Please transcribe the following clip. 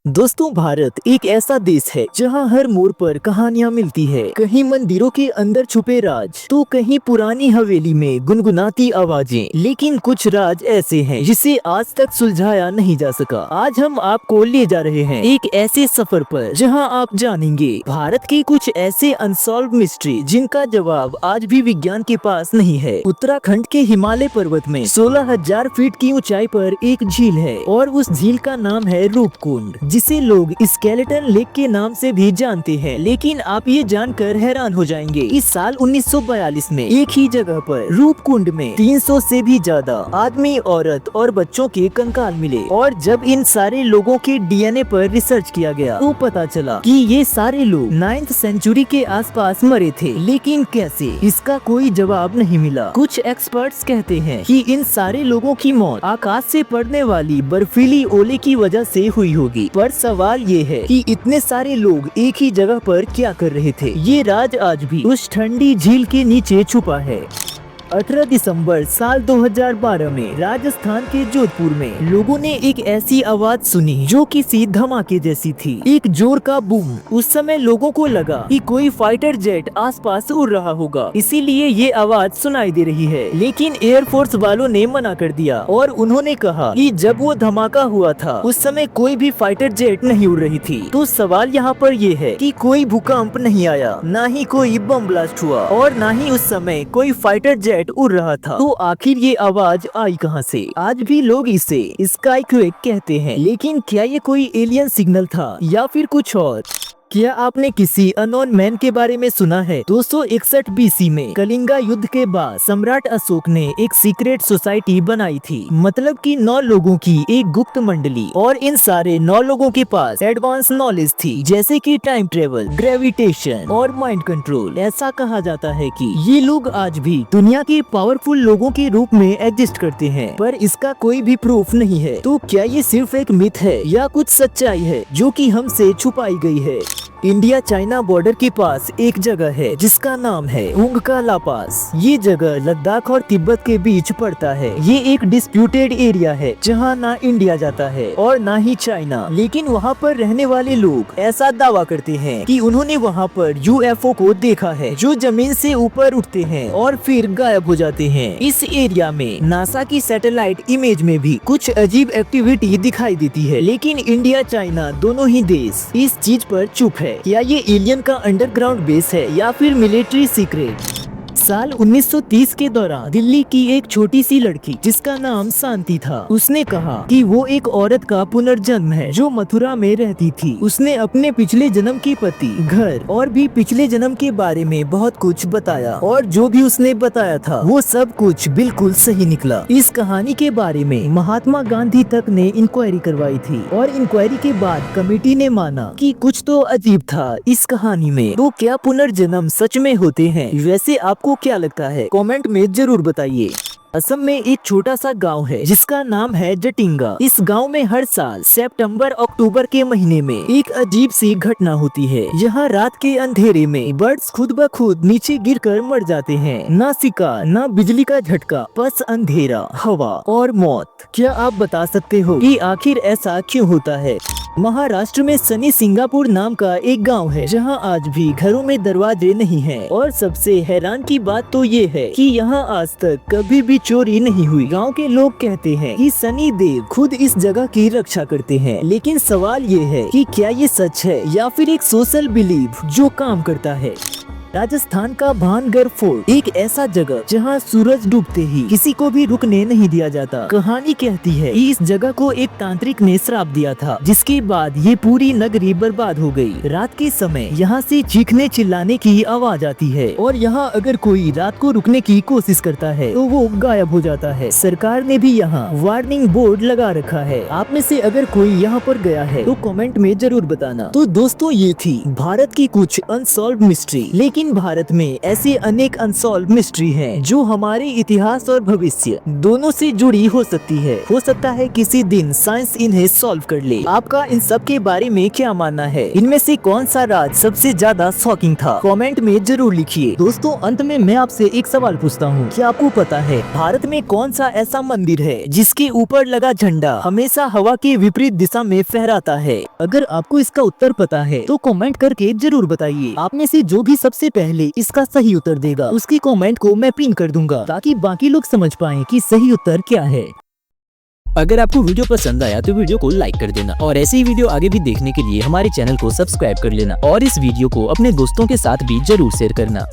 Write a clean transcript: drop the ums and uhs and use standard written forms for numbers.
दोस्तों, भारत एक ऐसा देश है जहां हर मोड़ पर कहानियां मिलती है। कहीं मंदिरों के अंदर छुपे राज, तो कहीं पुरानी हवेली में गुनगुनाती आवाजें। लेकिन कुछ राज ऐसे हैं जिसे आज तक सुलझाया नहीं जा सका। आज हम आपको ले जा रहे हैं एक ऐसे सफर पर जहां आप जानेंगे भारत के कुछ ऐसे अनसॉल्व मिस्ट्री जिनका जवाब आज भी विज्ञान के पास नहीं है। उत्तराखंड के हिमालय पर्वत में 16,000 फीट की ऊंचाई पर एक झील है और उस झील का नाम है रूपकुंड, जिसे लोग स्केलेटन लेक के नाम से भी जानते हैं। लेकिन आप ये जानकर हैरान हो जाएंगे, इस साल 1942 में एक ही जगह पर रूपकुंड में 300 से भी ज्यादा आदमी, औरत और बच्चों के कंकाल मिले। और जब इन सारे लोगों के डीएनए पर रिसर्च किया गया तो पता चला कि ये सारे लोग 9th सेंचुरी के आसपास मरे थे। लेकिन कैसे, इसका कोई जवाब नहीं मिला। कुछ एक्सपर्ट्स कहते हैं कि इन सारे लोगों की मौत आकाश से पड़ने वाली बर्फीली ओले की वजह से हुई होगी। पर सवाल ये है कि इतने सारे लोग एक ही जगह पर क्या कर रहे थे। ये राज आज भी उस ठंडी झील के नीचे छुपा है। 18 दिसंबर साल 2012 में राजस्थान के जोधपुर में लोगों ने एक ऐसी आवाज सुनी जो किसी धमाके जैसी थी। एक जोर का बूम। उस समय लोगों को लगा कि कोई फाइटर जेट आसपास उड़ रहा होगा, इसीलिए ये आवाज सुनाई दे रही है। लेकिन एयरफोर्स वालों ने मना कर दिया और उन्होंने कहा कि जब वो धमाका हुआ था उस समय कोई भी फाइटर जेट नहीं उड़ रही थी। तो सवाल यहाँ पर ये है कि कोई भूकंप नहीं आया, न ही कोई बम ब्लास्ट हुआ और न ही उस समय कोई फाइटर जेट उड़ रहा था। तो आखिर ये आवाज आई कहां से? आज भी लोग इसे स्काईक्वेक कहते हैं। लेकिन क्या ये कोई एलियन सिग्नल था या फिर कुछ और? क्या आपने किसी अननोन मैन के बारे में सुना है? 261 बीसी में कलिंगा युद्ध के बाद सम्राट अशोक ने एक सीक्रेट सोसाइटी बनाई थी। मतलब कि 9 लोगों की एक गुप्त मंडली, और इन सारे 9 लोगों के पास एडवांस नॉलेज थी, जैसे कि टाइम ट्रेवल, ग्रेविटेशन और माइंड कंट्रोल। ऐसा कहा जाता है कि ये लोग आज भी दुनिया के पावरफुल लोगों के रूप में एग्जिस्ट करते हैं, पर इसका कोई भी प्रूफ नहीं है। तो क्या ये सिर्फ एक मिथ है या कुछ सच्चाई है जो कि हमसे छुपाई गई है? इंडिया चाइना बॉर्डर के पास एक जगह है जिसका नाम है उंग का ला पास। ये जगह लद्दाख और तिब्बत के बीच पड़ता है। ये एक डिस्प्यूटेड एरिया है जहाँ ना इंडिया जाता है और ना ही चाइना। लेकिन वहाँ पर रहने वाले लोग ऐसा दावा करते हैं कि उन्होंने वहाँ पर यूएफओ को देखा है जो जमीन से ऊपर उठते हैं और फिर गायब हो जाते हैं। इस एरिया में नासा की सैटेलाइट इमेज में भी कुछ अजीब एक्टिविटी दिखाई देती है। लेकिन इंडिया चाइना दोनों ही देश इस चीज पर चुप है। क्या ये एलियन का अंडरग्राउंड बेस है या फिर मिलिट्री सीक्रेट? साल 1930 के दौरान दिल्ली की एक छोटी सी लड़की जिसका नाम शांति था, उसने कहा कि वो एक औरत का पुनर्जन्म है जो मथुरा में रहती थी। उसने अपने पिछले जन्म के पति, घर और भी पिछले जन्म के बारे में बहुत कुछ बताया, और जो भी उसने बताया था वो सब कुछ बिल्कुल सही निकला। इस कहानी के बारे में महात्मा गांधी तक ने इंक्वायरी करवाई थी और इंक्वायरी के बाद कमेटी ने माना कि कुछ तो अजीब था इस कहानी में। तो क्या पुनर्जन्म सच में होते हैं? वैसे आपको क्या लगता है? कमेंट में जरूर बताइए। असम में एक छोटा सा गांव है जिसका नाम है जटिंगा। इस गांव में हर साल सितंबर अक्टूबर के महीने में एक अजीब सी घटना होती है। यहाँ रात के अंधेरे में बर्ड्स खुद ब खुद नीचे गिरकर मर जाते हैं। ना शिकार, ना बिजली का झटका, बस अंधेरा, हवा और मौत। क्या आप बता सकते हो कि आखिर ऐसा क्यों होता है? महाराष्ट्र में सनी सिंगापुर नाम का एक गांव है जहां आज भी घरों में दरवाजे नहीं हैं। और सबसे हैरान की बात तो ये है कि यहाँ आज तक कभी भी चोरी नहीं हुई। गांव के लोग कहते हैं कि सनी देव खुद इस जगह की रक्षा करते हैं। लेकिन सवाल ये है कि क्या ये सच है या फिर एक सोशल बिलीफ जो काम करता है? राजस्थान का भानगढ़ फोर्ट एक ऐसा जगह जहां सूरज डूबते ही किसी को भी रुकने नहीं दिया जाता। कहानी कहती है कि इस जगह को एक तांत्रिक ने श्राप दिया था, जिसके बाद ये पूरी नगरी बर्बाद हो गई। रात के समय यहाँ से चीखने चिल्लाने की आवाज आती है और यहाँ अगर कोई रात को रुकने की कोशिश करता है तो वो गायब हो जाता है। सरकार ने भी यहाँ वार्निंग बोर्ड लगा रखा है। आप में से अगर कोई यहाँ पर गया है तो कमेंट में जरूर बताना। तो दोस्तों, ये थी भारत की कुछ अनसॉल्व मिस्ट्री। लेकिन लेकिन भारत में ऐसे अनेक अनसॉल्व मिस्ट्री हैं जो हमारे इतिहास और भविष्य दोनों से जुड़ी हो सकती है। हो सकता है किसी दिन साइंस इन्हें सॉल्व कर ले। आपका इन सब के बारे में क्या मानना है? इनमें से कौन सा राज सबसे ज्यादा शॉकिंग था? कमेंट में जरूर लिखिए। दोस्तों, अंत में मैं आपसे एक सवाल पूछता हूँ, क्या आपको पता है भारत में कौन सा ऐसा मंदिर है जिसके ऊपर लगा झंडा हमेशा हवा के विपरीत दिशा में फहराता है? अगर आपको इसका उत्तर पता है तो कमेंट करके जरूर बताइए। आप में से जो भी सबसे पहले इसका सही उत्तर देगा उसकी कमेंट को मैं पिन कर दूंगा ताकि बाकी लोग समझ पाएं कि सही उत्तर क्या है। अगर आपको वीडियो पसंद आया तो वीडियो को लाइक कर देना और ऐसे ही वीडियो आगे भी देखने के लिए हमारे चैनल को सब्सक्राइब कर लेना और इस वीडियो को अपने दोस्तों के साथ भी जरूर शेयर करना।